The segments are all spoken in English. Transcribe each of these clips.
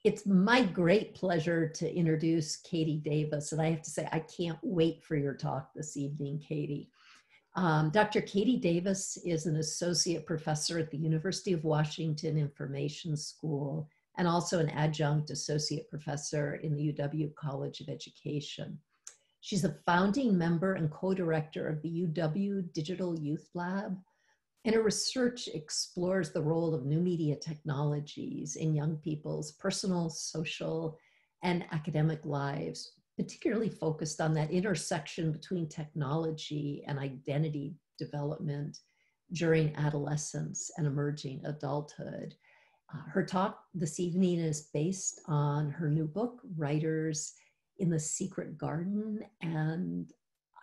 It's my great pleasure to introduce Katie Davis, and I have to say, I can't wait for your talk this evening, Katie. Dr. Katie Davis is an associate professor at the University of Washington Information School and also an adjunct associate professor in the UW College of Education. She's a founding member and co-director of the UW Digital Youth Lab, and her research explores the role of new media technologies in young people's personal, social, and academic lives, particularly focused on that intersection between technology and identity development during adolescence and emerging adulthood. Her talk this evening is based on her new book, Writers in the Secret Garden, and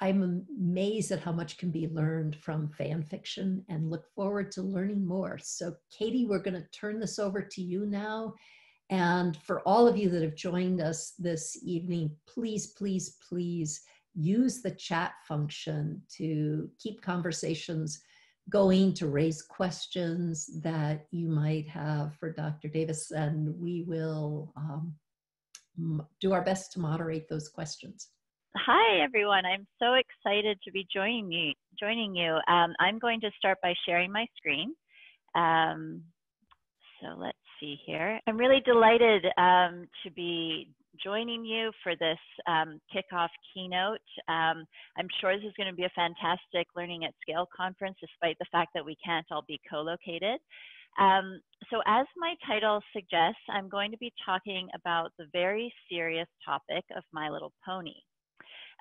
I'm amazed at how much can be learned from fan fiction and look forward to learning more. So Katie, we're going to turn this over to you now. And for all of you that have joined us this evening, please, please, please use the chat function to keep conversations going, to raise questions that you might have for Dr. Davis, and we will do our best to moderate those questions. Hi, everyone. I'm so excited to be joining you. I'm going to start by sharing my screen. So let's see here. I'm really delighted to be joining you for this kickoff keynote. I'm sure this is going to be a fantastic Learning at Scale conference, despite the fact that we can't all be co-located. So as my title suggests, I'm going to be talking about the very serious topic of My Little Pony.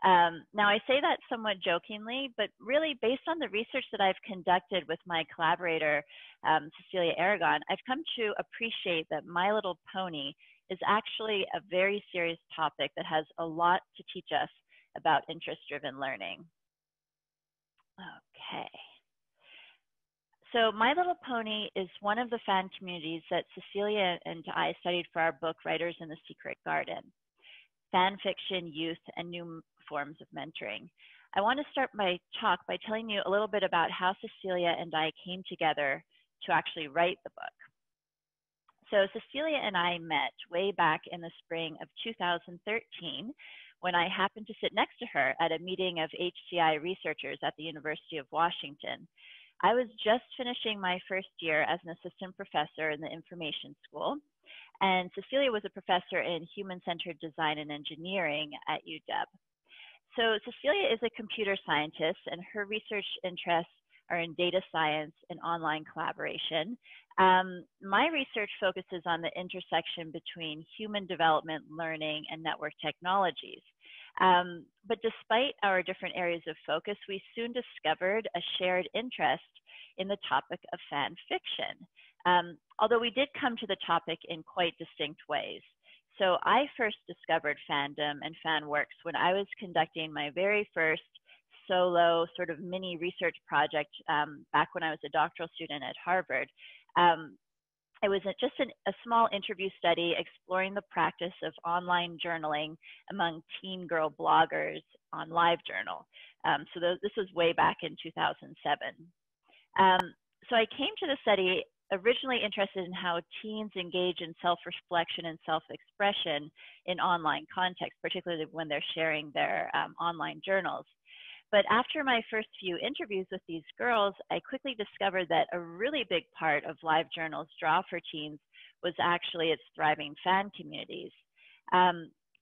Now, I say that somewhat jokingly, but really based on the research that I've conducted with my collaborator, Cecilia Aragon, I've come to appreciate that My Little Pony is actually a very serious topic that has a lot to teach us about interest-driven learning. Okay. So My Little Pony is one of the fan communities that Cecilia and I studied for our book, Writers in the Secret Garden: Fan Fiction, Youth, and New Forms of Mentoring. I want to start my talk by telling you a little bit about how Cecilia and I came together to actually write the book. So Cecilia and I met way back in the spring of 2013 when I happened to sit next to her at a meeting of HCI researchers at the University of Washington. I was just finishing my first year as an assistant professor in the information school, and Cecilia was a professor in human-centered design and engineering at UW. So Cecilia is a computer scientist, and her research interests are in data science and online collaboration. My research focuses on the intersection between human development, learning, and network technologies. But despite our different areas of focus, we soon discovered a shared interest in the topic of fan fiction. Although we did come to the topic in quite distinct ways. So I first discovered fandom and fan works when I was conducting my very first solo sort of mini research project back when I was a doctoral student at Harvard. It was just a small interview study exploring the practice of online journaling among teen girl bloggers on LiveJournal. This was way back in 2007. So I came to the study originally interested in how teens engage in self-reflection and self-expression in online context, particularly when they're sharing their online journals. But after my first few interviews with these girls, I quickly discovered that a really big part of LiveJournal's draw for teens was actually its thriving fan communities.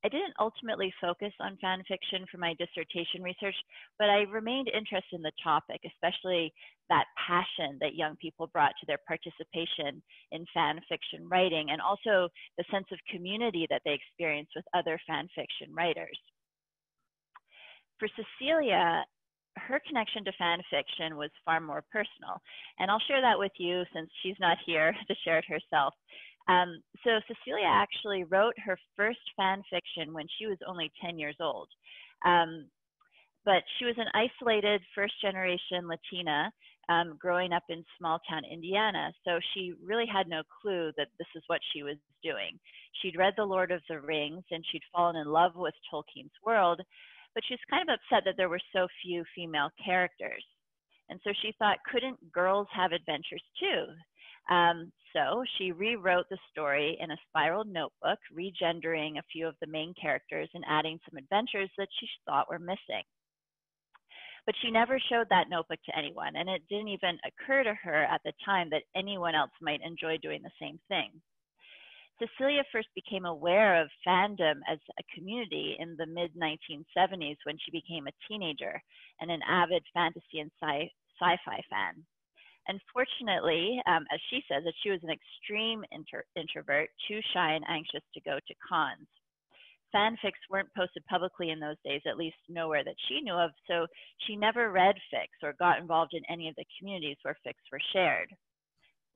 I didn't ultimately focus on fan fiction for my dissertation research, but I remained interested in the topic, especially that passion that young people brought to their participation in fan fiction writing, and also the sense of community that they experienced with other fan fiction writers. For Cecilia, her connection to fan fiction was far more personal, and I'll share that with you since she's not here to share it herself. So Cecilia actually wrote her first fan fiction when she was only 10 years old. But she was an isolated first-generation Latina growing up in small-town Indiana, so she really had no clue that this is what she was doing. She'd read The Lord of the Rings, and she'd fallen in love with Tolkien's world, but she was kind of upset that there were so few female characters. And so she thought, couldn't girls have adventures too? So she rewrote the story in a spiraled notebook, regendering a few of the main characters and adding some adventures that she thought were missing. But she never showed that notebook to anyone, and it didn't even occur to her at the time that anyone else might enjoy doing the same thing. Cecilia first became aware of fandom as a community in the mid-1970s when she became a teenager and an avid fantasy and sci-fi fan. And fortunately, as she says, that she was an extreme introvert, too shy and anxious to go to cons. Fanfics weren't posted publicly in those days, at least nowhere that she knew of, so she never read fics or got involved in any of the communities where fics were shared.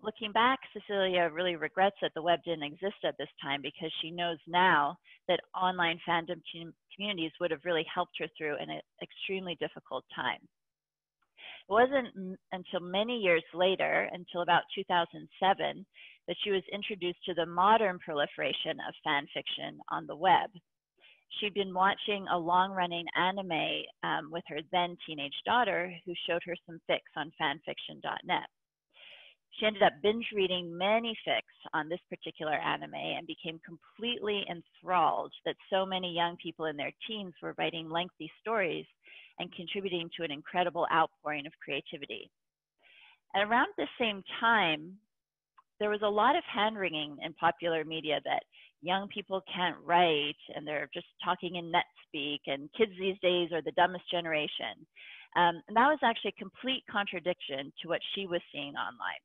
Looking back, Cecilia really regrets that the web didn't exist at this time because she knows now that online fandom communities would have really helped her through an extremely difficult time. It wasn't until many years later, until about 2007, that she was introduced to the modern proliferation of fan fiction on the web. She'd been watching a long-running anime with her then teenage daughter, who showed her some fics on fanfiction.net. She ended up binge reading many fics on this particular anime and became completely enthralled that so many young people in their teens were writing lengthy stories and contributing to an incredible outpouring of creativity. And around the same time, there was a lot of hand-wringing in popular media that young people can't write and they're just talking in netspeak and kids these days are the dumbest generation. And that was actually a complete contradiction to what she was seeing online.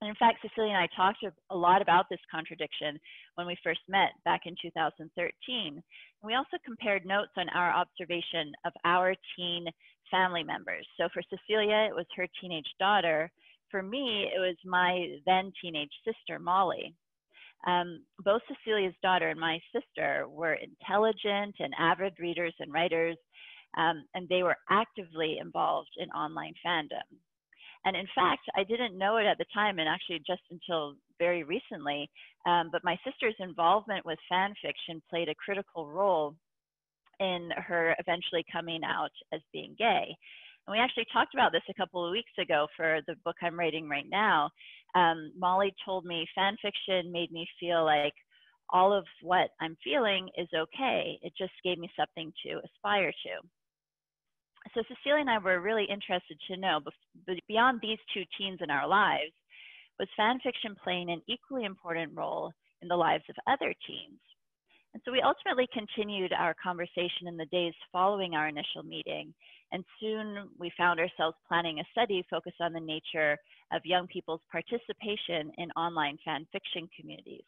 And in fact, Cecilia and I talked a lot about this contradiction when we first met back in 2013. And we also compared notes on our observation of our teen family members. So for Cecilia, it was her teenage daughter. For me, it was my then teenage sister, Molly. Both Cecilia's daughter and my sister were intelligent and avid readers and writers, and they were actively involved in online fandom. And in fact, I didn't know it at the time, and actually just until very recently, but my sister's involvement with fan fiction played a critical role in her eventually coming out as being gay. And we actually talked about this a couple of weeks ago for the book I'm writing right now. Molly told me fan fiction made me feel like all of what I'm feeling is okay. It just gave me something to aspire to. So Cecilia and I were really interested to know, beyond these two teens in our lives, was fan fiction playing an equally important role in the lives of other teens? And so we ultimately continued our conversation in the days following our initial meeting, and soon we found ourselves planning a study focused on the nature of young people's participation in online fan fiction communities.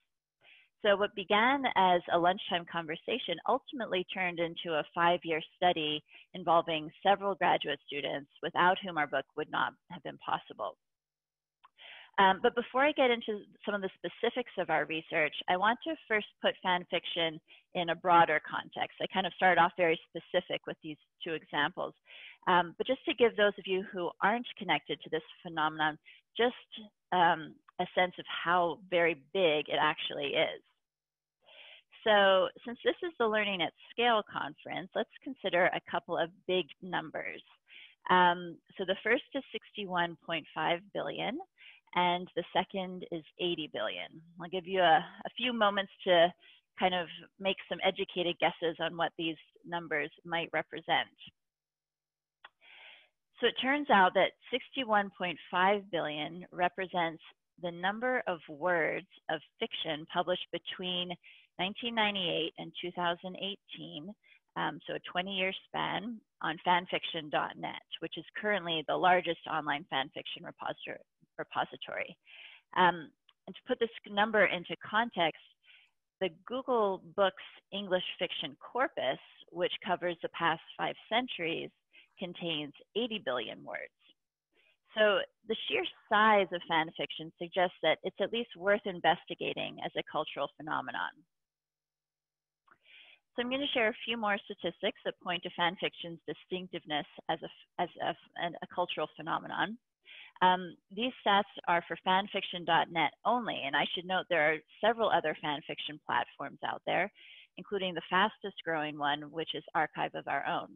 So what began as a lunchtime conversation ultimately turned into a 5-year study involving several graduate students without whom our book would not have been possible. But before I get into some of the specifics of our research, I want to first put fan fiction in a broader context. I kind of started off very specific with these two examples. But just to give those of you who aren't connected to this phenomenon, just a sense of how very big it actually is. So since this is the Learning at Scale conference, let's consider a couple of big numbers. So the first is 61.5 billion, and the second is 80 billion. I'll give you a few moments to kind of make some educated guesses on what these numbers might represent. So it turns out that 61.5 billion represents the number of words of fiction published between 1998 and 2018, so a 20-year span, on fanfiction.net, which is currently the largest online fanfiction repository. And to put this number into context, the Google Books English fiction corpus, which covers the past 5 centuries, contains 80 billion words. So the sheer size of fan fiction suggests that it's at least worth investigating as a cultural phenomenon. So I'm going to share a few more statistics that point to fan fiction's distinctiveness as a cultural phenomenon. These stats are for fanfiction.net only, and I should note there are several other fan fiction platforms out there, including the fastest growing one, which is Archive of Our Own.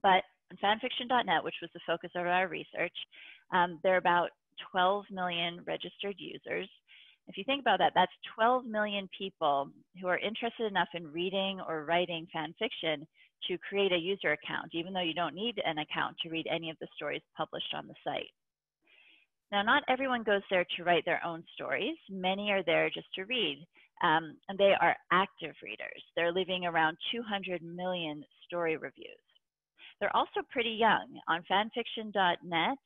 But on fanfiction.net, which was the focus of our research, there are about 12 million registered users. If you think about that, that's 12 million people who are interested enough in reading or writing fan fiction to create a user account, even though you don't need an account to read any of the stories published on the site. Now, not everyone goes there to write their own stories. Many are there just to read, and they are active readers. They're leaving around 200 million story reviews. They're also pretty young. On fanfiction.net,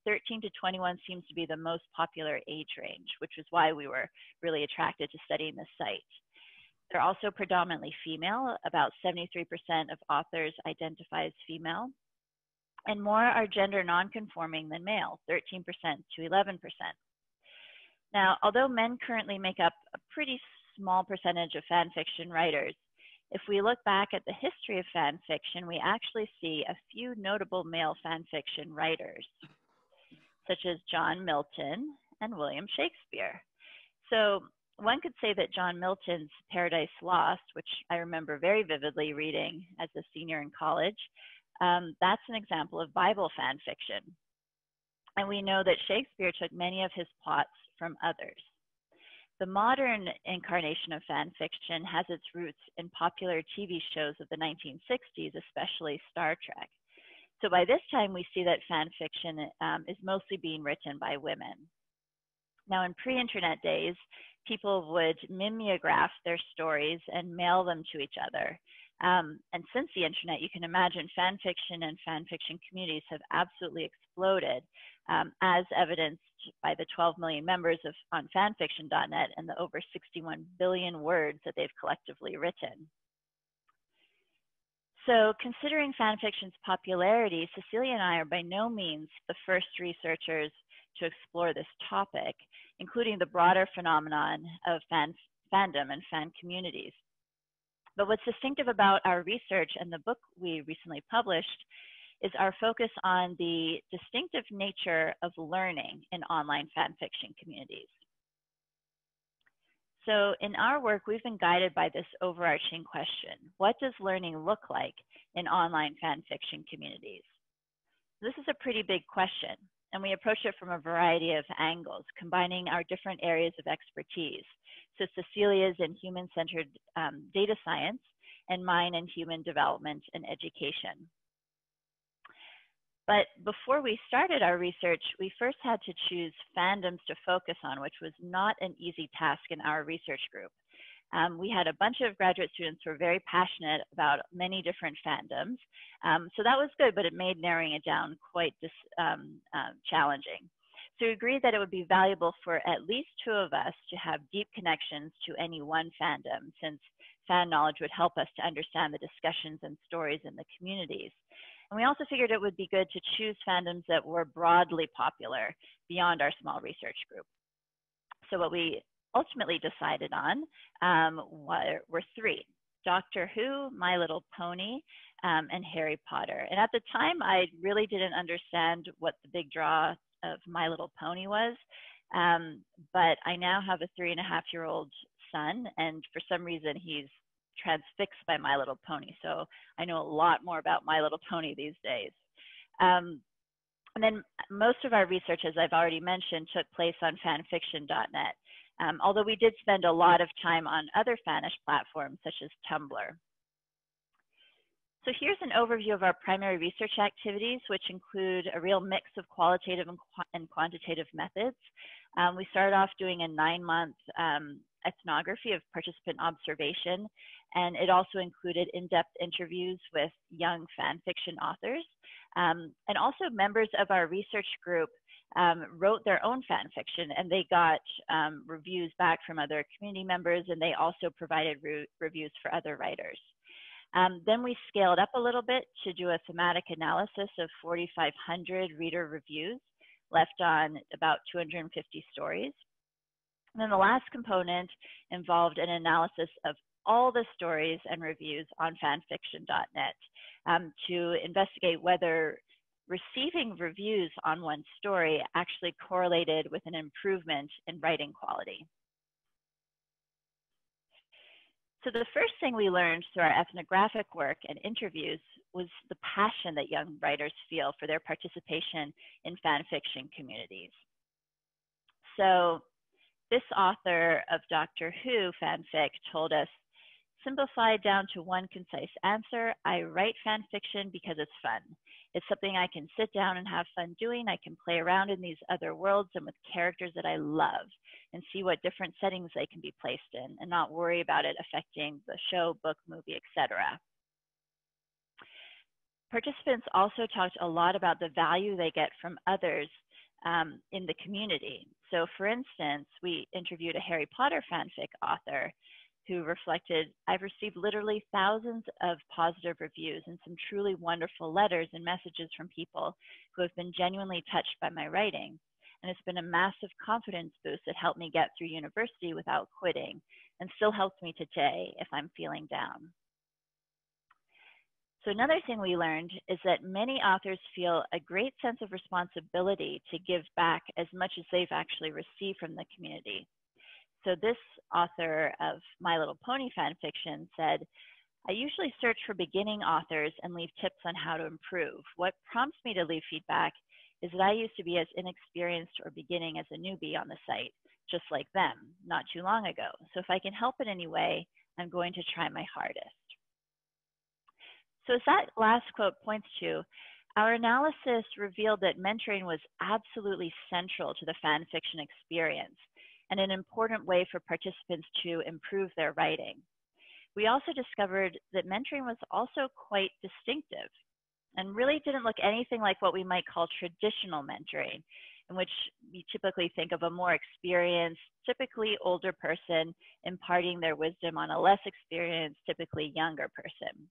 13 to 21 seems to be the most popular age range, which is why we were really attracted to studying this site. They're also predominantly female. About 73% of authors identify as female. And more are gender nonconforming than male, 13% to 11%. Now, although men currently make up a pretty small percentage of fan fiction writers, if we look back at the history of fan fiction, we actually see a few notable male fan fiction writers, such as John Milton and William Shakespeare. So one could say that John Milton's Paradise Lost, which I remember very vividly reading as a senior in college, that's an example of Bible fan fiction. And we know that Shakespeare took many of his plots from others. The modern incarnation of fan fiction has its roots in popular TV shows of the 1960s, especially Star Trek. So by this time, we see that fan fiction is mostly being written by women. Now, in pre-internet days, people would mimeograph their stories and mail them to each other. And since the internet, you can imagine fan fiction and fan fiction communities have absolutely exploded, as evidenced by the 12 million members on fanfiction.net and the over 61 billion words that they've collectively written. So considering fan fiction's popularity, Cecilia and I are by no means the first researchers to explore this topic, including the broader phenomenon of fandom and fan communities. But what's distinctive about our research and the book we recently published is our focus on the distinctive nature of learning in online fan fiction communities. So in our work, we've been guided by this overarching question: what does learning look like in online fan fiction communities? This is a pretty big question, and we approach it from a variety of angles, combining our different areas of expertise. So Cecilia's in human-centered data science, and mine in human development and education. But before we started our research, we first had to choose fandoms to focus on, which was not an easy task in our research group. We had a bunch of graduate students who were very passionate about many different fandoms. So that was good, but it made narrowing it down quite challenging. So we agreed that it would be valuable for at least two of us to have deep connections to any one fandom, since fan knowledge would help us to understand the discussions and stories in the communities. And we also figured it would be good to choose fandoms that were broadly popular beyond our small research group. So what we ultimately decided on were three: Doctor Who, My Little Pony, and Harry Potter. And at the time, I really didn't understand what the big draw of My Little Pony was, but I now have a 3.5-year-old son, and for some reason he's transfixed by My Little Pony, so I know a lot more about My Little Pony these days. And then most of our research, as I've already mentioned, took place on fanfiction.net, although we did spend a lot of time on other fanish platforms such as Tumblr. So here's an overview of our primary research activities, which include a real mix of qualitative and quantitative methods. We started off doing a 9-month ethnography of participant observation, and it also included in-depth interviews with young fan fiction authors. And also members of our research group wrote their own fan fiction, and they got reviews back from other community members, and they also provided reviews for other writers. Then we scaled up a little bit to do a thematic analysis of 4,500 reader reviews left on about 250 stories. And then the last component involved an analysis of all the stories and reviews on fanfiction.net to investigate whether receiving reviews on one story actually correlated with an improvement in writing quality. So the first thing we learned through our ethnographic work and interviews was the passion that young writers feel for their participation in fan fiction communities. So this author of Doctor Who fanfic told us, simplified down to one concise answer, I write fan fiction because it's fun. It's something I can sit down and have fun doing. I can play around in these other worlds and with characters that I love and see what different settings they can be placed in and not worry about it affecting the show, book, movie, etc. Participants also talked a lot about the value they get from others in the community. So for instance, we interviewed a Harry Potter fanfic author who reflected, I've received literally thousands of positive reviews and some truly wonderful letters and messages from people who have been genuinely touched by my writing. And it's been a massive confidence boost that helped me get through university without quitting and still helps me today if I'm feeling down. So another thing we learned is that many authors feel a great sense of responsibility to give back as much as they've actually received from the community. So this author of My Little Pony fanfiction said, I usually search for beginning authors and leave tips on how to improve. What prompts me to leave feedback is that I used to be as inexperienced or beginning as a newbie on the site, just like them, not too long ago. So if I can help in any way, I'm going to try my hardest. So as that last quote points to, our analysis revealed that mentoring was absolutely central to the fan fiction experience and an important way for participants to improve their writing. We also discovered that mentoring was also quite distinctive and really didn't look anything like what we might call traditional mentoring, in which we typically think of a more experienced, typically older person imparting their wisdom on a less experienced, typically younger person.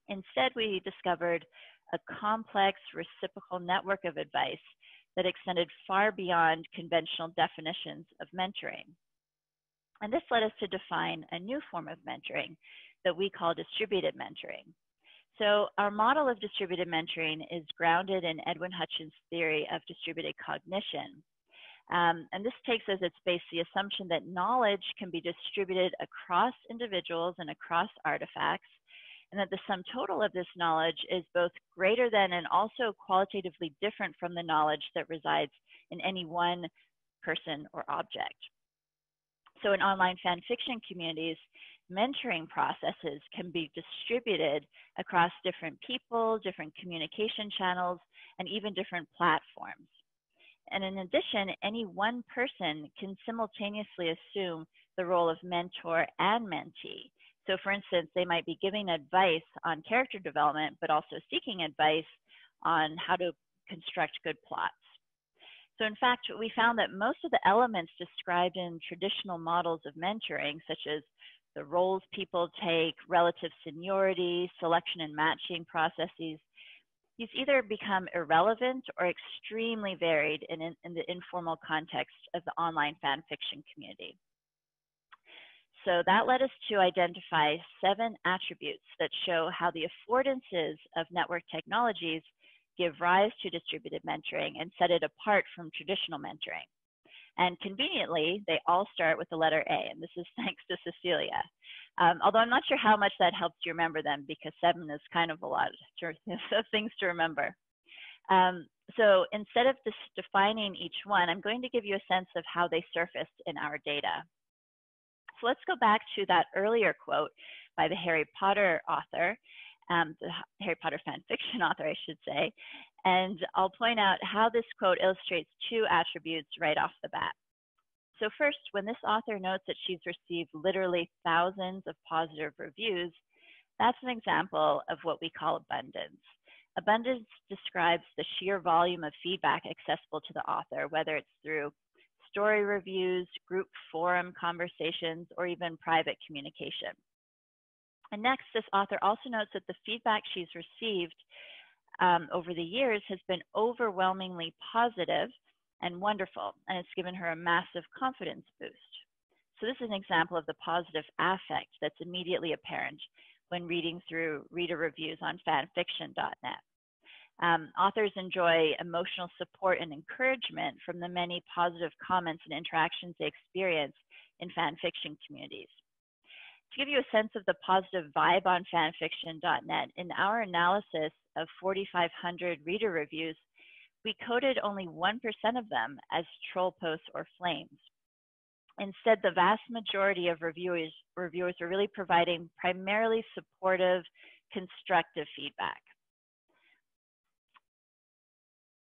Instead, we discovered a complex reciprocal network of advice that extended far beyond conventional definitions of mentoring. And this led us to define a new form of mentoring that we call distributed mentoring. So our model of distributed mentoring is grounded in Edwin Hutchins' theory of distributed cognition. And this takes as its base the assumption that knowledge can be distributed across individuals and across artifacts, and that the sum total of this knowledge is both greater than and also qualitatively different from the knowledge that resides in any one person or object. So in online fan fiction communities, mentoring processes can be distributed across different people, different communication channels, and even different platforms. And in addition, any one person can simultaneously assume the role of mentor and mentee. So for instance, they might be giving advice on character development, but also seeking advice on how to construct good plots. So in fact, we found that most of the elements described in traditional models of mentoring, such as the roles people take, relative seniority, selection and matching processes, these either become irrelevant or extremely varied in the informal context of the online fan fiction community. So that led us to identify 7 attributes that show how the affordances of network technologies give rise to distributed mentoring and set it apart from traditional mentoring. And conveniently, they all start with the letter A, and this is thanks to Cecilia. Although I'm not sure how much that helps you remember them, because 7 is kind of a lot of things to remember. So instead of defining each one, I'm going to give you a sense of how they surfaced in our data. So let's go back to that earlier quote by the Harry Potter author, the Harry Potter fan fiction author, I should say. And I'll point out how this quote illustrates 2 attributes right off the bat. So first, when this author notes that she's received literally thousands of positive reviews, that's an example of what we call abundance. Abundance describes the sheer volume of feedback accessible to the author, whether it's through story reviews, group forum conversations, or even private communication. And next, this author also notes that the feedback she's received over the years has been overwhelmingly positive and wonderful, and it's given her a massive confidence boost. So this is an example of the positive affect that's immediately apparent when reading through reader reviews on fanfiction.net. Authors enjoy emotional support and encouragement from the many positive comments and interactions they experience in fan fiction communities. To give you a sense of the positive vibe on fanfiction.net, in our analysis of 4,500 reader reviews, we coded only 1% of them as troll posts or flames. Instead, the vast majority of reviewers were really providing primarily supportive, constructive feedback.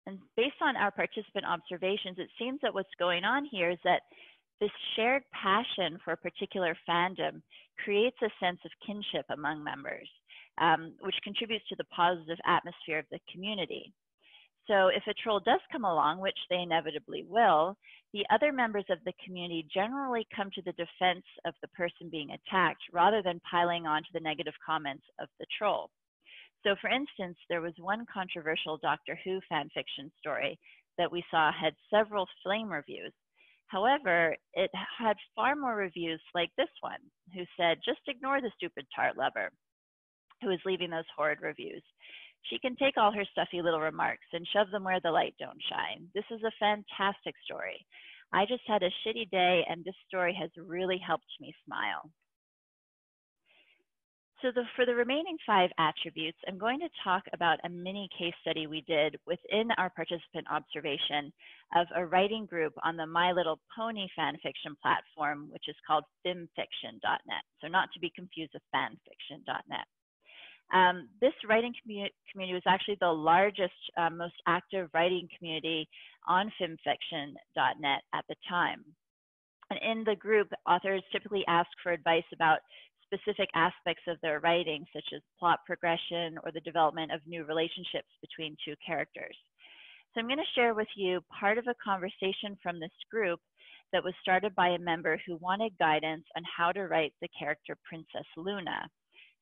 And based on our participant observations, it seems that what's going on here is that this shared passion for a particular fandom creates a sense of kinship among members, which contributes to the positive atmosphere of the community. So if a troll does come along, which they inevitably will, the other members of the community generally come to the defense of the person being attacked rather than piling on to the negative comments of the troll. So for instance, there was one controversial Doctor Who fan fiction story that we saw had several flame reviews. However, it had far more reviews like this one, who said, just ignore the stupid tart lover who is leaving those horrid reviews. She can take all her stuffy little remarks and shove them where the light don't shine. This is a fantastic story. I just had a shitty day and this story has really helped me smile. So for the remaining 5 attributes, I'm going to talk about a mini case study we did within our participant observation of a writing group on the My Little Pony fanfiction platform, which is called fanfiction.net. So not to be confused with fanfiction.net. This writing community was actually the largest, most active writing community on fanfiction.net at the time. And in the group, authors typically ask for advice about specific aspects of their writing, such as plot progression or the development of new relationships between 2 characters. So I'm going to share with you part of a conversation from this group that was started by a member who wanted guidance on how to write the character Princess Luna,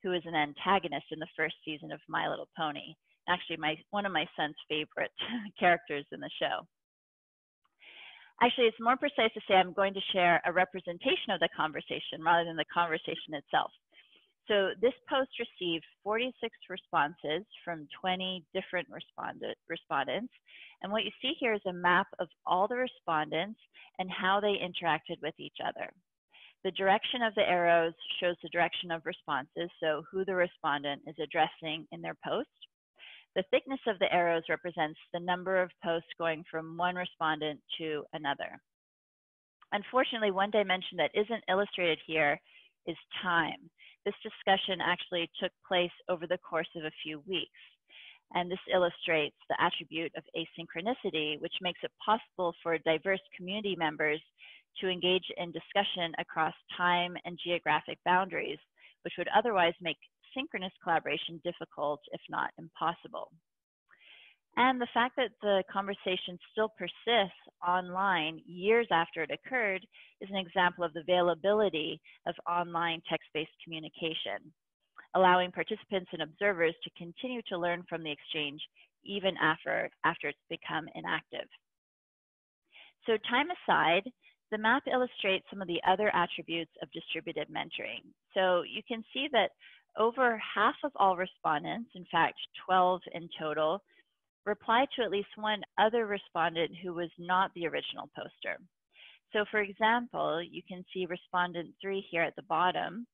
who is an antagonist in the first season of My Little Pony. Actually, one of my son's favorite characters in the show. Actually, it's more precise to say I'm going to share a representation of the conversation rather than the conversation itself. So this post received 46 responses from 20 different respondents. And what you see here is a map of all the respondents and how they interacted with each other. The direction of the arrows shows the direction of responses, so who the respondent is addressing in their post. The thickness of the arrows represents the number of posts going from one respondent to another. Unfortunately, one dimension that isn't illustrated here is time. This discussion actually took place over the course of a few weeks. And this illustrates the attribute of asynchronicity, which makes it possible for diverse community members to engage in discussion across time and geographic boundaries, which would otherwise make synchronous collaboration difficult, if not impossible. And the fact that the conversation still persists online years after it occurred is an example of the availability of online text-based communication, allowing participants and observers to continue to learn from the exchange even after it's become inactive. So time aside, the map illustrates some of the other attributes of distributed mentoring. So you can see that over half of all respondents, in fact, 12 in total, replied to at least one other respondent who was not the original poster. So for example, you can see respondent 3 here at the bottom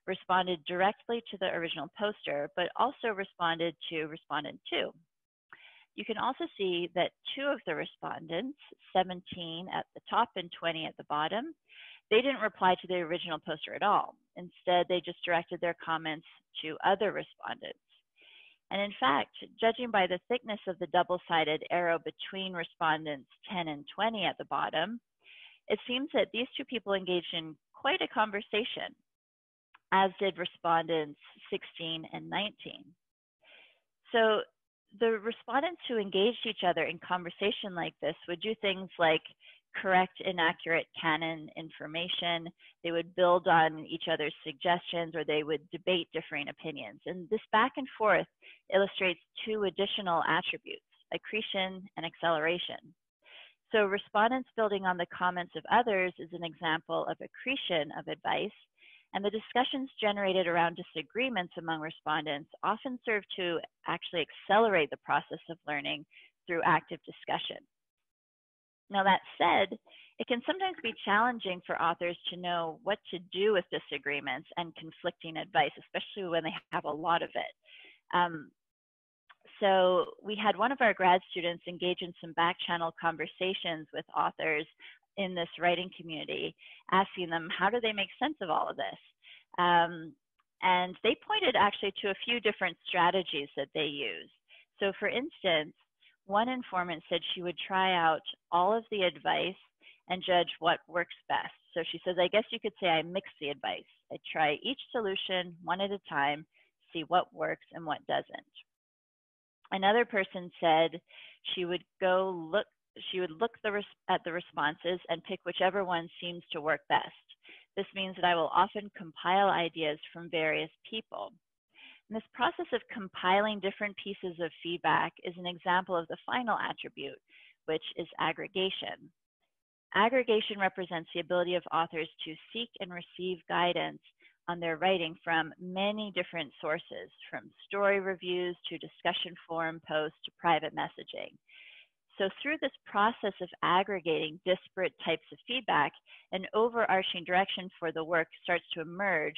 responded directly to the original poster, but also responded to respondent 2. You can also see that 2 of the respondents, 17 at the top and 20 at the bottom, they didn't reply to the original poster at all. Instead, they just directed their comments to other respondents. And in fact, judging by the thickness of the double-sided arrow between respondents 10 and 20 at the bottom, it seems that these 2 people engaged in quite a conversation, as did respondents 16 and 19. So the respondents who engaged each other in conversation like this would do things like correct inaccurate canon information, they would build on each other's suggestions, or they would debate differing opinions. And this back and forth illustrates 2 additional attributes, accretion and acceleration. So respondents building on the comments of others is an example of accretion of advice, and the discussions generated around disagreements among respondents often serve to actually accelerate the process of learning through active discussion. Now that said, it can sometimes be challenging for authors to know what to do with disagreements and conflicting advice, especially when they have a lot of it. So we had one of our grad students engage in some back channel conversations with authors in this writing community, asking them, how do they make sense of all of this? And they pointed actually to a few different strategies that they use. So for instance, one informant said she would try out all of the advice and judge what works best. So she says, I guess you could say I mix the advice. I try each solution one at a time, see what works and what doesn't. Another person said she would look at the responses and pick whichever one seems to work best. This means that I will often compile ideas from various people. And this process of compiling different pieces of feedback is an example of the final attribute, which is aggregation. Aggregation represents the ability of authors to seek and receive guidance on their writing from many different sources, from story reviews to discussion forum posts to private messaging. So through this process of aggregating disparate types of feedback, an overarching direction for the work starts to emerge,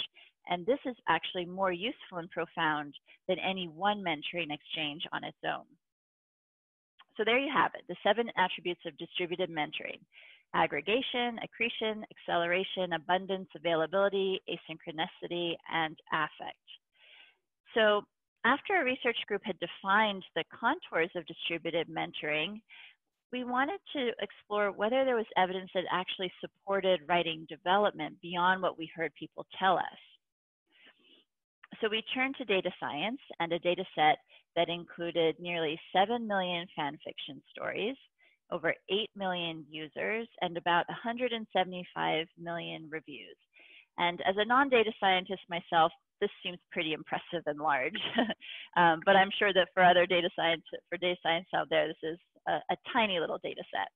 and this is actually more useful and profound than any one mentoring exchange on its own. So there you have it, the 7 attributes of distributed mentoring: aggregation, accretion, acceleration, abundance, availability, asynchronicity, and affect. So after our research group had defined the contours of distributed mentoring, we wanted to explore whether there was evidence that actually supported writing development beyond what we heard people tell us. So we turned to data science and a data set that included nearly 7 million fan fiction stories, over 8 million users, and about 175 million reviews. And as a non-data scientist myself, this seems pretty impressive and large, but I'm sure that for other data science out there, this is a tiny little data set.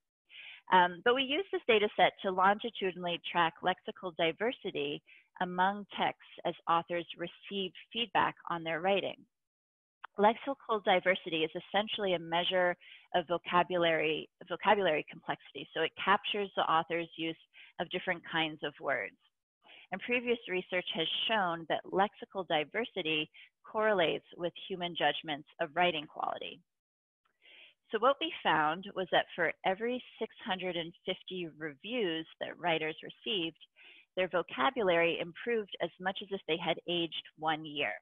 But we use this data set to longitudinally track lexical diversity among texts as authors received feedback on their writing. Lexical diversity is essentially a measure of vocabulary complexity. So it captures the author's use of different kinds of words. And previous research has shown that lexical diversity correlates with human judgments of writing quality. So what we found was that for every 650 reviews that writers received, their vocabulary improved as much as if they had aged 1 year.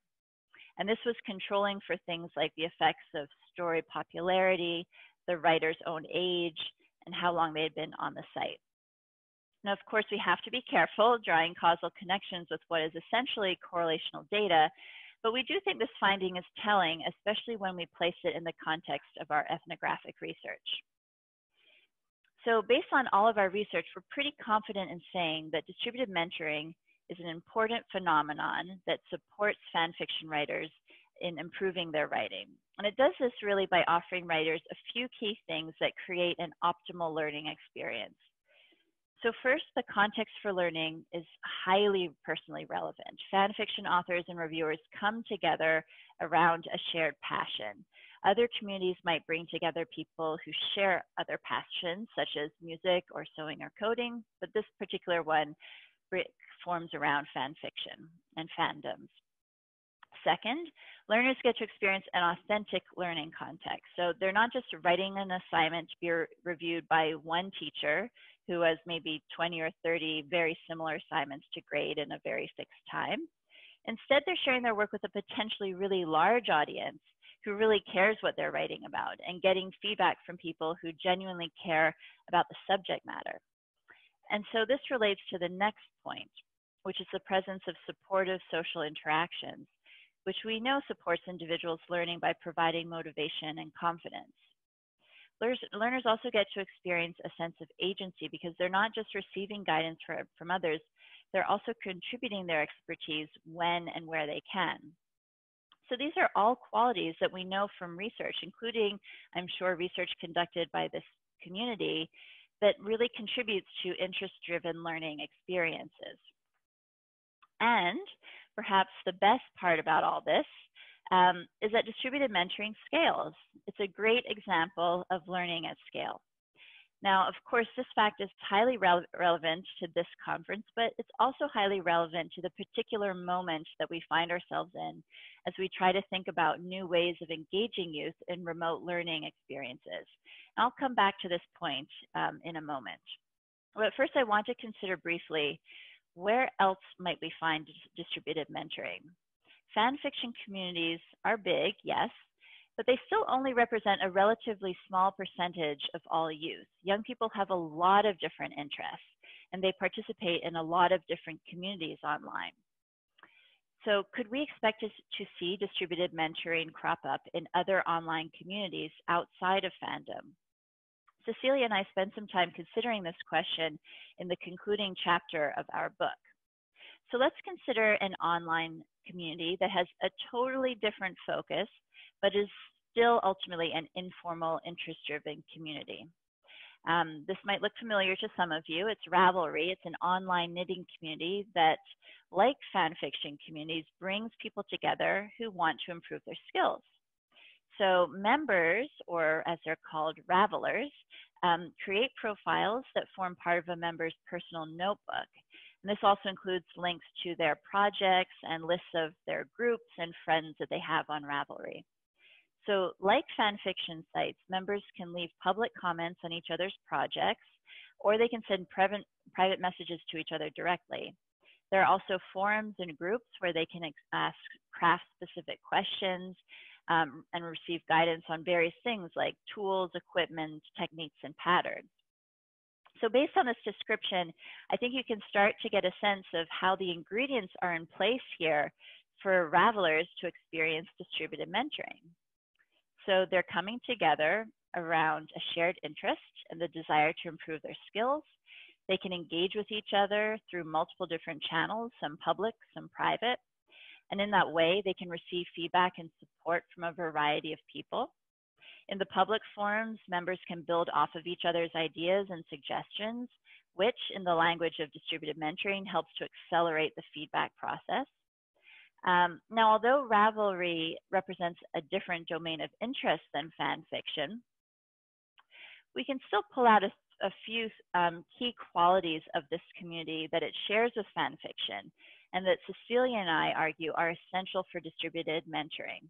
And this was controlling for things like the effects of story popularity, the writer's own age, and how long they had been on the site. Now, of course, we have to be careful drawing causal connections with what is essentially correlational data, but we do think this finding is telling, especially when we place it in the context of our ethnographic research. So based on all of our research, we're pretty confident in saying that distributed mentoring is an important phenomenon that supports fan fiction writers in improving their writing. And it does this really by offering writers a few key things that create an optimal learning experience. So first, the context for learning is highly personally relevant. Fan fiction authors and reviewers come together around a shared passion. Other communities might bring together people who share other passions, such as music or sewing or coding, but this particular one forms around fan fiction and fandoms. Second, learners get to experience an authentic learning context. So they're not just writing an assignment to be reviewed by one teacher who has maybe 20 or 30 very similar assignments to grade in a very fixed time. Instead, they're sharing their work with a potentially really large audience who really cares what they're writing about and getting feedback from people who genuinely care about the subject matter. And so this relates to the next point, which is the presence of supportive social interactions, which we know supports individuals' learning by providing motivation and confidence. Learners also get to experience a sense of agency because they're not just receiving guidance from others, they're also contributing their expertise when and where they can. So these are all qualities that we know from research, including, I'm sure, research conducted by this community that really contributes to interest-driven learning experiences. And perhaps the best part about all this is that distributed mentoring scales. It's a great example of learning at scale. Now, of course, this fact is highly relevant to this conference, but it's also highly relevant to the particular moment that we find ourselves in as we try to think about new ways of engaging youth in remote learning experiences. I'll come back to this point in a moment. But first, I want to consider briefly, where else might we find distributed mentoring? Fan fiction communities are big, yes, but they still only represent a relatively small percentage of all youth. Young people have a lot of different interests, and they participate in a lot of different communities online. So could we expect to see distributed mentoring crop up in other online communities outside of fandom? Cecilia and I spent some time considering this question in the concluding chapter of our book. So let's consider an online community that has a totally different focus, but is still ultimately an informal, interest-driven community. This might look familiar to some of you. It's Ravelry. It's an online knitting community that, like fan fiction communities, brings people together who want to improve their skills. So members, or as they're called, Ravelers, create profiles that form part of a member's personal notebook. And this also includes links to their projects and lists of their groups and friends that they have on Ravelry. So like fan fiction sites, members can leave public comments on each other's projects, or they can send private messages to each other directly. There are also forums and groups where they can ask craft-specific questions and receive guidance on various things like tools, equipment, techniques, and patterns. So based on this description, I think you can start to get a sense of how the ingredients are in place here for Ravelers to experience distributed mentoring. So they're coming together around a shared interest and the desire to improve their skills. They can engage with each other through multiple different channels, some public, some private. And in that way, they can receive feedback and support from a variety of people. In the public forums, members can build off of each other's ideas and suggestions, which in the language of distributed mentoring helps to accelerate the feedback process. Now, although Ravelry represents a different domain of interest than fan fiction, we can still pull out a few key qualities of this community that it shares with fan fiction, and that Cecilia and I argue are essential for distributed mentoring.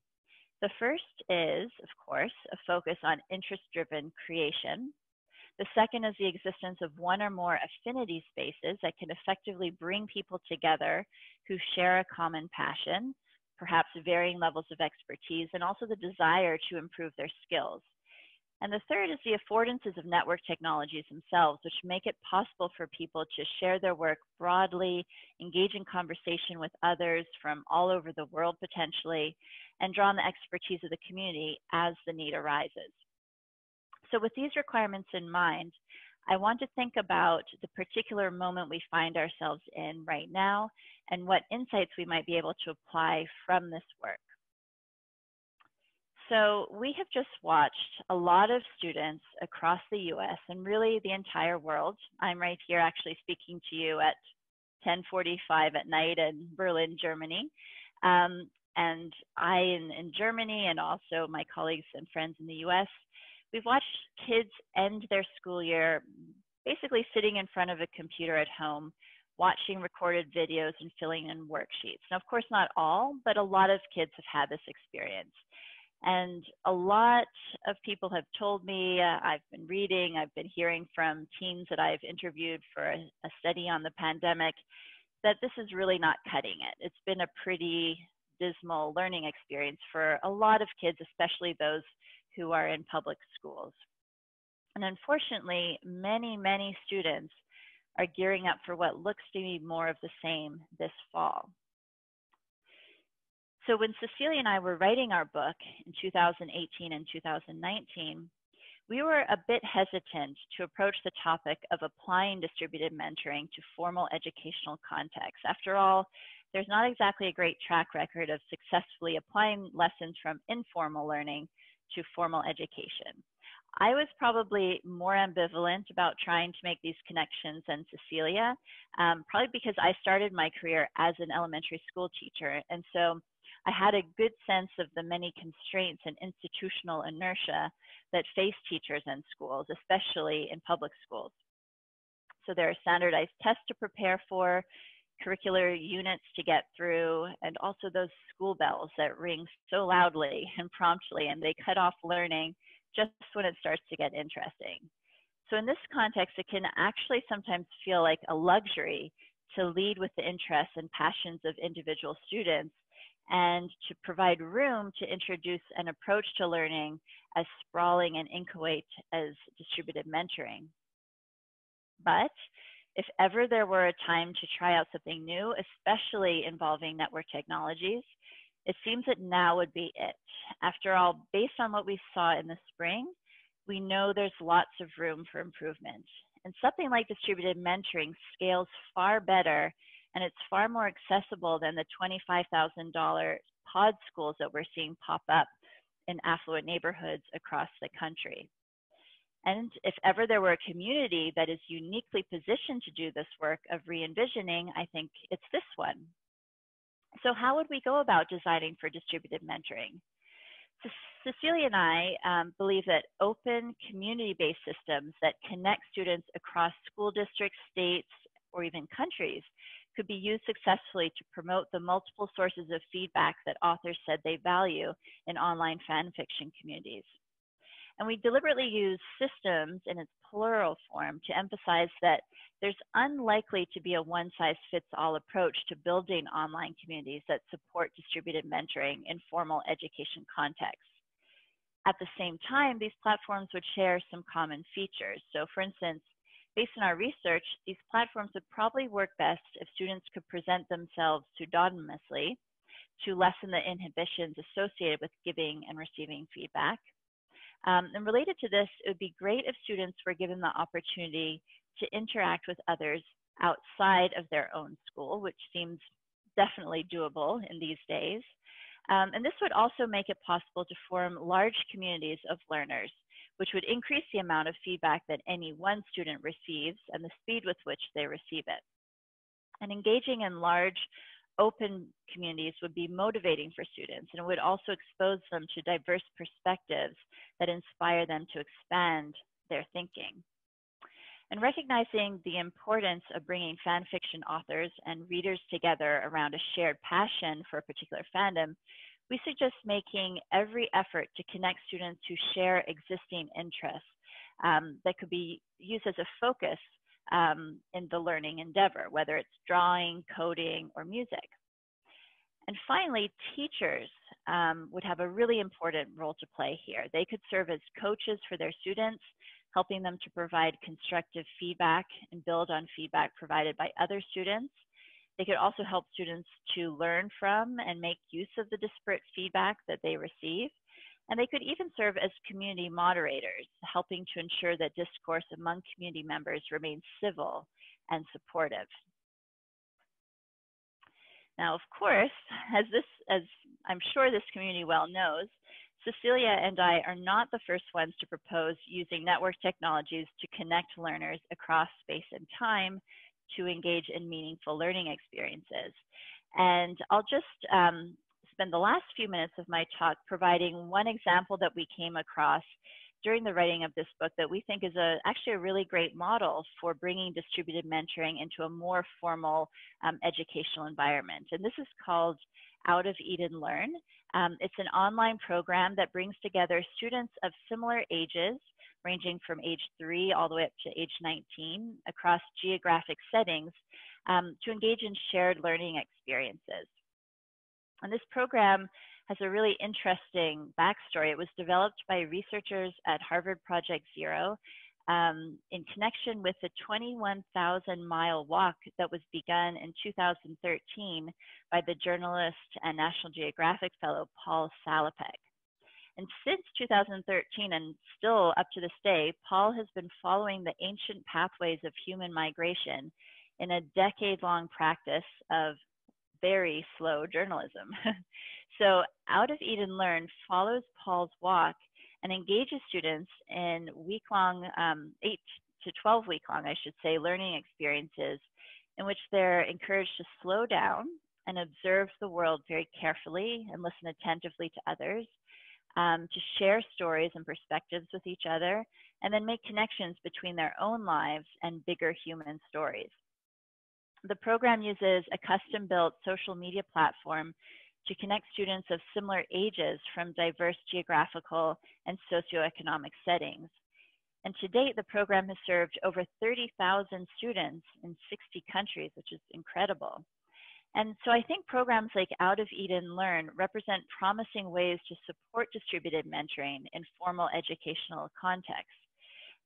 The first is, of course, a focus on interest-driven creation. The second is the existence of one or more affinity spaces that can effectively bring people together who share a common passion, perhaps varying levels of expertise, and also the desire to improve their skills. And the third is the affordances of network technologies themselves, which make it possible for people to share their work broadly, engage in conversation with others from all over the world potentially, and draw on the expertise of the community as the need arises. So with these requirements in mind, I want to think about the particular moment we find ourselves in right now and what insights we might be able to apply from this work. So we have just watched a lot of students across the US and really the entire world. I'm right here actually speaking to you at 10:45 at night in Berlin, Germany. And I in Germany, and also my colleagues and friends in the US, we've watched kids end their school year basically sitting in front of a computer at home, watching recorded videos and filling in worksheets. Now, of course, not all, but a lot of kids have had this experience. And a lot of people have told me, I've been reading, I've been hearing from teens that I've interviewed for a study on the pandemic, that this is really not cutting it. It's been a pretty dismal learning experience for a lot of kids, especially those who are in public schools. And unfortunately, many students are gearing up for what looks to be more of the same this fall. So when Cecilia and I were writing our book in 2018 and 2019, we were a bit hesitant to approach the topic of applying distributed mentoring to formal educational contexts. After all, there's not exactly a great track record of successfully applying lessons from informal learning to formal education. I was probably more ambivalent about trying to make these connections than Cecilia, probably because I started my career as an elementary school teacher. And so I had a good sense of the many constraints and institutional inertia that face teachers and schools, especially in public schools. So there are standardized tests to prepare for, curricular units to get through, and also those school bells that ring so loudly and promptly, and they cut off learning just when it starts to get interesting. So in this context, it can actually sometimes feel like a luxury to lead with the interests and passions of individual students and to provide room to introduce an approach to learning as sprawling and inchoate as distributed mentoring. But if ever there were a time to try out something new, especially involving network technologies, it seems that now would be it. After all, based on what we saw in the spring, we know there's lots of room for improvement. And something like distributed mentoring scales far better, and it's far more accessible than the $25,000 pod schools that we're seeing pop up in affluent neighborhoods across the country. And if ever there were a community that is uniquely positioned to do this work of re-envisioning, I think it's this one. So how would we go about designing for distributed mentoring? So Cecilia and I believe that open community-based systems that connect students across school districts, states, or even countries could be used successfully to promote the multiple sources of feedback that authors said they value in online fan fiction communities. And we deliberately use systems in its plural form to emphasize that there's unlikely to be a one-size-fits-all approach to building online communities that support distributed mentoring in formal education contexts. At the same time, these platforms would share some common features. So for instance, based on our research, these platforms would probably work best if students could present themselves pseudonymously to lessen the inhibitions associated with giving and receiving feedback. And related to this, it would be great if students were given the opportunity to interact with others outside of their own school, which seems definitely doable in these days. And this would also make it possible to form large communities of learners, which would increase the amount of feedback that any one student receives and the speed with which they receive it. And engaging in large open communities would be motivating for students, and it would also expose them to diverse perspectives that inspire them to expand their thinking. And recognizing the importance of bringing fan fiction authors and readers together around a shared passion for a particular fandom, we suggest making every effort to connect students who share existing interests that could be used as a focus in the learning endeavor, whether it's drawing, coding, or music. And finally, teachers would have a really important role to play here. They could serve as coaches for their students, helping them to provide constructive feedback and build on feedback provided by other students. They could also help students to learn from and make use of the disparate feedback that they receive. And they could even serve as community moderators, helping to ensure that discourse among community members remains civil and supportive. Now, of course, as I'm sure this community well knows, Cecilia and I are not the first ones to propose using network technologies to connect learners across space and time to engage in meaningful learning experiences. And I'll just spend the last few minutes of my talk providing one example that we came across during the writing of this book that we think is actually a really great model for bringing distributed mentoring into a more formal educational environment. And this is called Out of Eden Learn. It's an online program that brings together students of similar ages, ranging from age 3 all the way up to age 19, across geographic settings to engage in shared learning experiences. And this program has a really interesting backstory. It was developed by researchers at Harvard Project Zero in connection with the 21,000-mile walk that was begun in 2013 by the journalist and National Geographic fellow Paul Salopek. And since 2013 and still up to this day, Paul has been following the ancient pathways of human migration in a decade-long practice of very slow journalism. So Out of Eden Learn follows Paul's walk and engages students in week-long, 8 to 12-week-long, I should say, learning experiences in which they're encouraged to slow down and observe the world very carefully and listen attentively to others, to share stories and perspectives with each other, and then make connections between their own lives and bigger human stories. The program uses a custom-built social media platform to connect students of similar ages from diverse geographical and socioeconomic settings. And to date, the program has served over 30,000 students in 60 countries, which is incredible. And so I think programs like Out of Eden Learn represent promising ways to support distributed mentoring in formal educational contexts.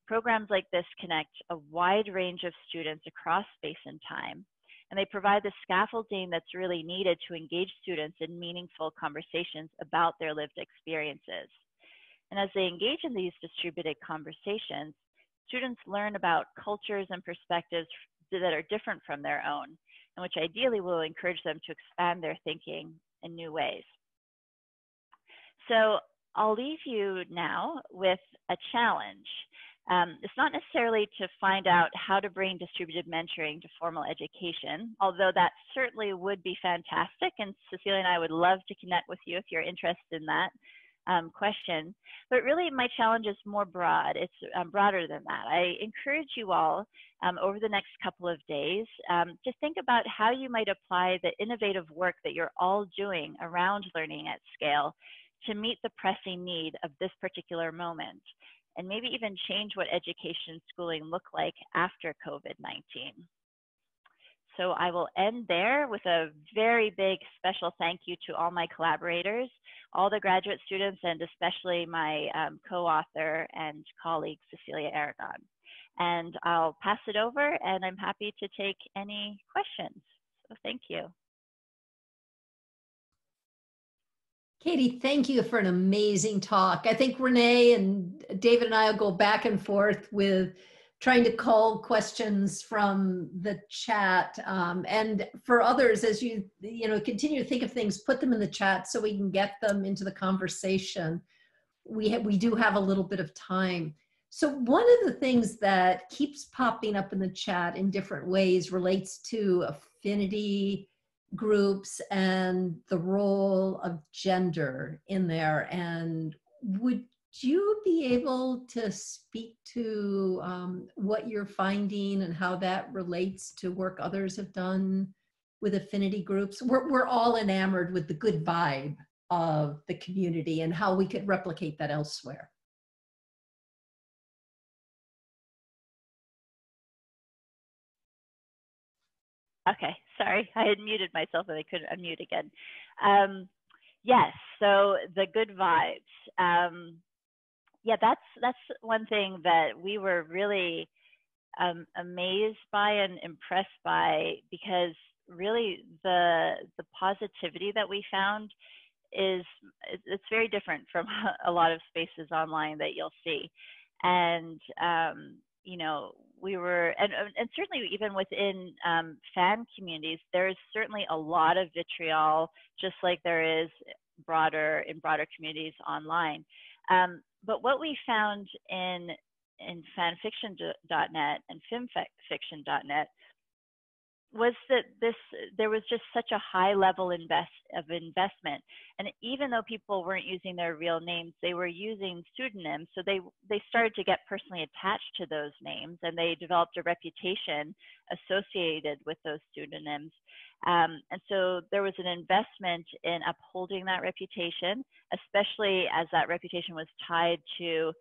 Programs like this connect a wide range of students across space and time, and they provide the scaffolding that's really needed to engage students in meaningful conversations about their lived experiences. And as they engage in these distributed conversations, students learn about cultures and perspectives that are different from their own, and which ideally will encourage them to expand their thinking in new ways. So I'll leave you now with a challenge. It's not necessarily to find out how to bring distributed mentoring to formal education, although that certainly would be fantastic, and Cecilia and I would love to connect with you if you're interested in that question. But really, my challenge is more broad. It's broader than that. I encourage you all over the next couple of days to think about how you might apply the innovative work that you're all doing around learning at scale to meet the pressing need of this particular moment, and maybe even change what education and schooling look like after COVID-19. So I will end there with a very big special thank you to all my collaborators, all the graduate students, and especially my co-author and colleague, Cecilia Aragon. And I'll pass it over, and I'm happy to take any questions. So thank you. Katie, thank you for an amazing talk. I think Renee and David and I will go back and forth with trying to call questions from the chat. And for others, as you continue to think of things, put them in the chat so we can get them into the conversation. We do have a little bit of time. So one of the things that keeps popping up in the chat in different ways relates to affinity groups and the role of gender in there. And would you be able to speak to what you're finding and how that relates to work others have done with affinity groups? We're all enamored with the good vibe of the community and how we could replicate that elsewhere. Okay, sorry, I had muted myself and I couldn't unmute again. Yes, so the good vibes. Yeah, that's one thing that we were really amazed by and impressed by, because really the positivity that we found it's very different from a lot of spaces online that you'll see. And we were, and certainly even within fan communities, there's certainly a lot of vitriol, just like there is in broader communities online. But what we found in fanfiction.net and filmfiction.net was that there was just such a high level of investment. And even though people weren't using their real names, they were using pseudonyms. So they started to get personally attached to those names, and they developed a reputation associated with those pseudonyms. And so there was an investment in upholding that reputation, especially as that reputation was tied to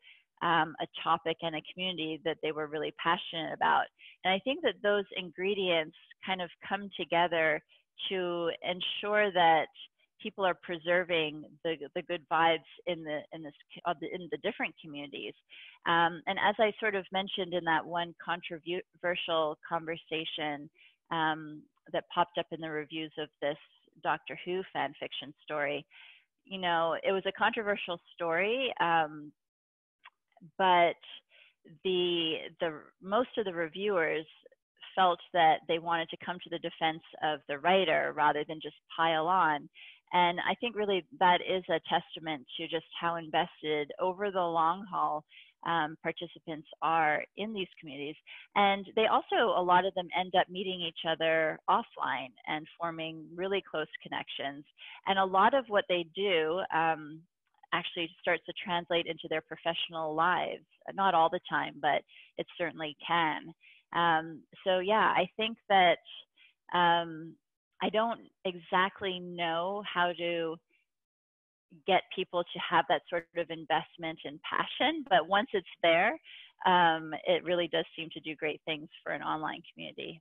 a topic and a community that they were really passionate about. And I think that those ingredients kind of come together to ensure that people are preserving the good vibes in the different communities. And as I sort of mentioned in that one controversial conversation that popped up in the reviews of this Doctor Who fan fiction story, it was a controversial story, but most of the reviewers felt that they wanted to come to the defense of the writer rather than just pile on. And I think really that is a testament to just how invested over the long haul participants are in these communities. And they also, a lot of them end up meeting each other offline and forming really close connections. And a lot of what they do actually starts to translate into their professional lives. Not all the time, but it certainly can. So yeah, I think that I don't exactly know how to get people to have that sort of investment and passion, but once it's there, it really does seem to do great things for an online community.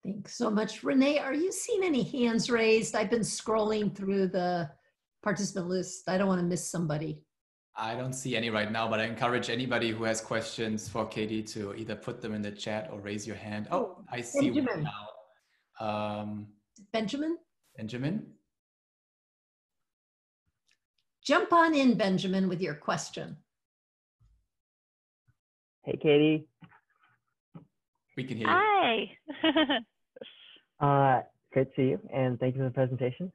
Thanks so much. Renee, are you seeing any hands raised? I've been scrolling through the participant list. I don't want to miss somebody. I don't see any right now, but I encourage anybody who has questions for Katie to either put them in the chat or raise your hand. Oh, I see one now. Benjamin? Benjamin? Jump on in, Benjamin, with your question. Hey, Katie. We can hear you. Hi. Great to see you, and thank you for the presentation.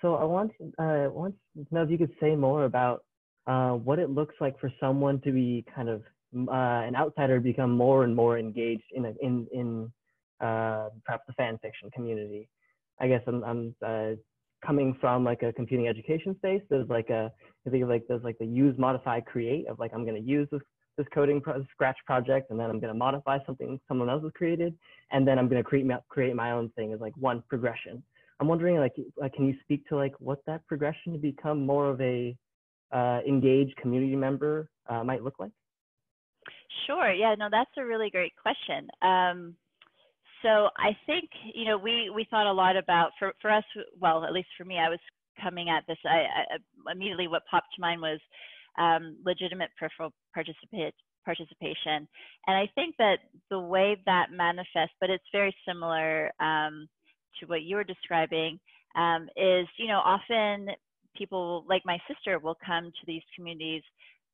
So I want to know if you could say more about what it looks like for someone to be kind of an outsider, become more and more engaged in perhaps the fan fiction community. I guess I'm coming from like a computing education space. There's like there's like the use, modify, create of like, I'm going to use this coding scratch project, and then I'm going to modify something someone else has created, and then I'm going to create my own thing as like one progression. I'm wondering, like can you speak to like what that progression to become more of a engaged community member might look like? Sure. Yeah, no, that's a really great question. So I think, you know, we thought a lot about, for us, well, at least for me, I was coming at this, I immediately what popped to mind was legitimate peripheral participation. And I think that the way that manifests, but it's very similar to what you were describing, is, you know, often people like my sister will come to these communities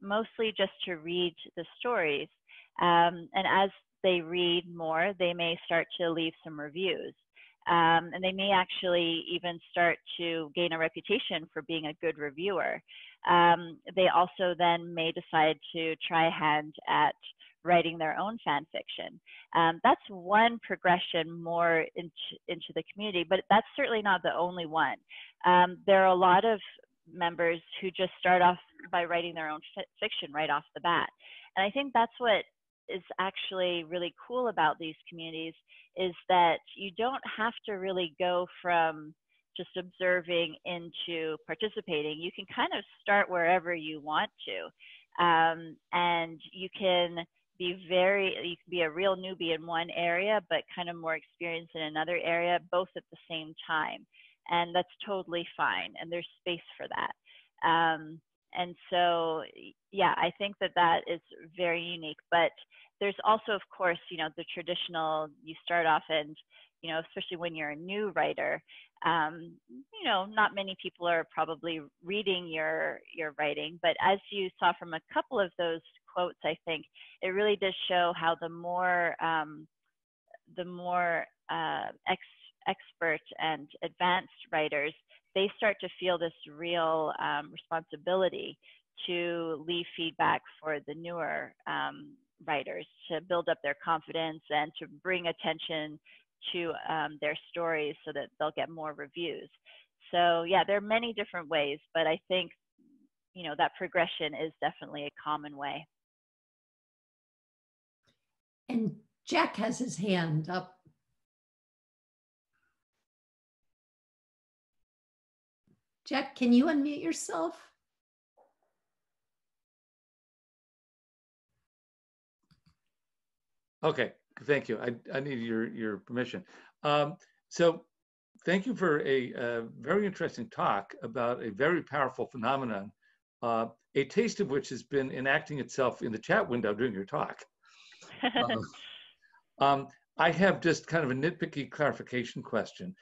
mostly just to read the stories. And as they read more, they may start to leave some reviews. And they may actually even start to gain a reputation for being a good reviewer. They also then may decide to try a hand at writing their own fan fiction. That's one progression more into the community, but that's certainly not the only one. There are a lot of members who just start off by writing their own fiction right off the bat. And I think that's what is actually really cool about these communities, is that you don't have to really go from just observing into participating. You can kind of start wherever you want to. And you can be a real newbie in one area, but kind of more experienced in another area, both at the same time. And that's totally fine. And there's space for that. And so, yeah, I think that that is very unique. But there's also, of course, you know, the traditional, you start off and, you know, especially when you're a new writer, you know, not many people are probably reading your writing. But as you saw from a couple of those quotes, I think it really does show how the more expert and advanced writers, they start to feel this real responsibility to leave feedback for the newer writers, to build up their confidence and to bring attention to their stories so that they'll get more reviews. So yeah, there are many different ways, but I think, you know, that progression is definitely a common way. And Jack has his hand up. Jack, can you unmute yourself? Okay, thank you. I need your permission. So thank you for a very interesting talk about a very powerful phenomenon, a taste of which has been enacting itself in the chat window during your talk. I have just kind of a nitpicky clarification question.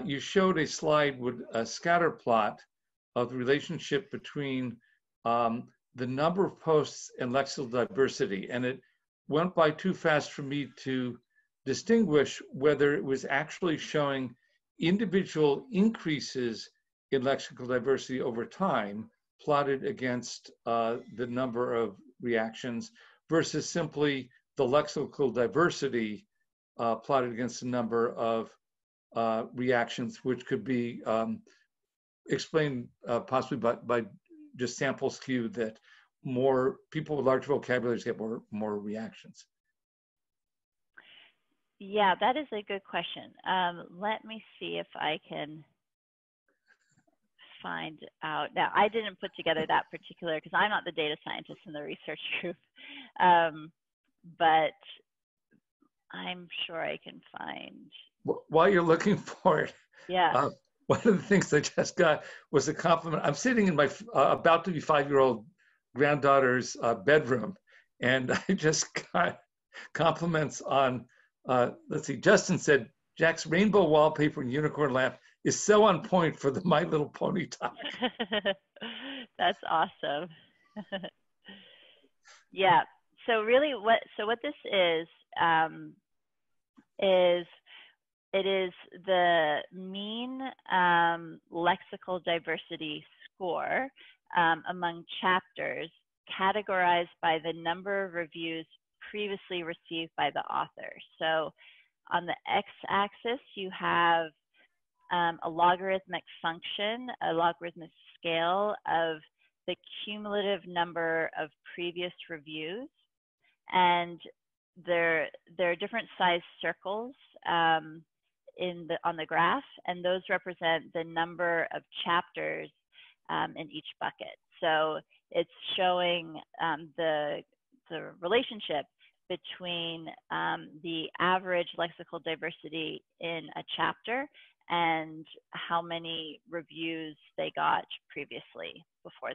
You showed a slide with a scatter plot of the relationship between the number of posts and lexical diversity, and it went by too fast for me to distinguish whether it was actually showing individual increases in lexical diversity over time, plotted against the number of reactions versus simply the lexical diversity plotted against the number of reactions, which could be explained possibly by just sample skew, that more people with large vocabularies get more reactions? Yeah, that is a good question. Let me see if I can find out. Now, I didn't put together that particular, because I'm not the data scientist in the research group, but I'm sure I can find. While you're looking for it, yeah. One of the things I just got was a compliment. I'm sitting in my about to be 5-year-old granddaughter's bedroom, and I just got compliments on, let's see, Justin said, Jack's rainbow wallpaper and unicorn lamp is so on point for the My Little Pony topic. That's awesome. Yeah, so really what this is it is the mean lexical diversity score among chapters categorized by the number of reviews previously received by the author. So on the x-axis, you have a logarithmic function, a logarithmic scale of the cumulative number of previous reviews. And there are different size circles on the graph, and those represent the number of chapters in each bucket. So it's showing the relationship between the average lexical diversity in a chapter and how many reviews they got previously before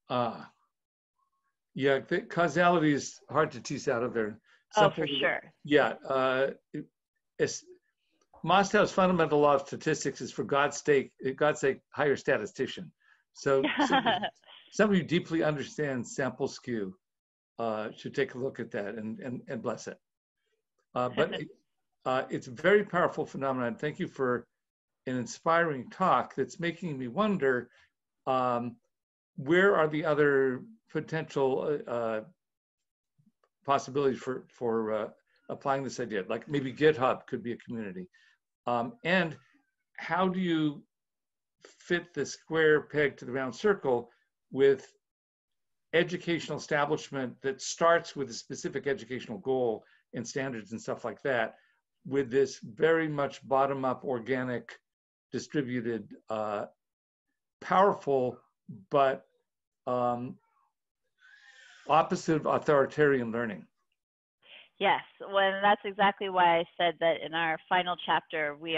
that. Yeah, the causality is hard to tease out of there. Oh, for sure. Yeah. Mostow's fundamental law of statistics is, for God's sake, hire a statistician. So somebody who deeply understands sample skew should take a look at that and bless it. But it's a very powerful phenomenon. Thank you for an inspiring talk that's making me wonder, where are the other potential possibilities for applying this idea? Like maybe GitHub could be a community. And how do you fit the square peg to the round circle with educational establishment that starts with a specific educational goal and standards and stuff like that, with this very much bottom-up, organic, distributed, powerful, but opposite of authoritarian learning? Yes, well, that's exactly why I said that in our final chapter, we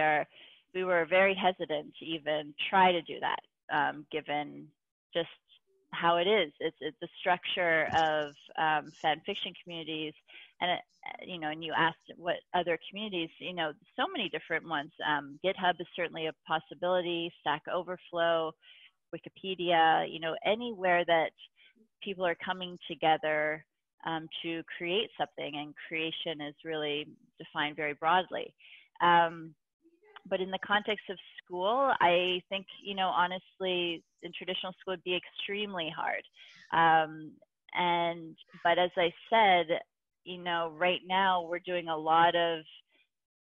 were very hesitant to even try to do that, given just how it is. It's the structure of fan fiction communities, and and you asked what other communities, so many different ones. GitHub is certainly a possibility. Stack Overflow, Wikipedia, anywhere that people are coming together to create something, and creation is really defined very broadly. But in the context of school, I think, honestly, in traditional school, it'd be extremely hard. But as I said, right now we're doing a lot of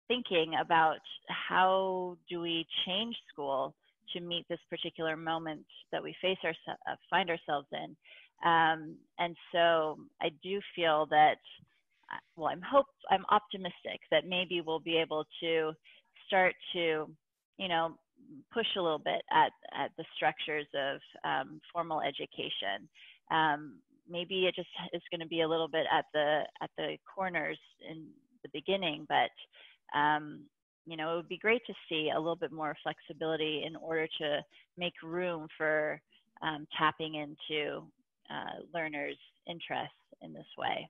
thinking about how do we change school to meet this particular moment that we find ourselves in. And so I do feel that, well, I'm optimistic that maybe we'll be able to start to, push a little bit at the structures of formal education. Maybe it just is going to be a little bit at the corners in the beginning, but it would be great to see a little bit more flexibility in order to make room for tapping into learners' interests in this way.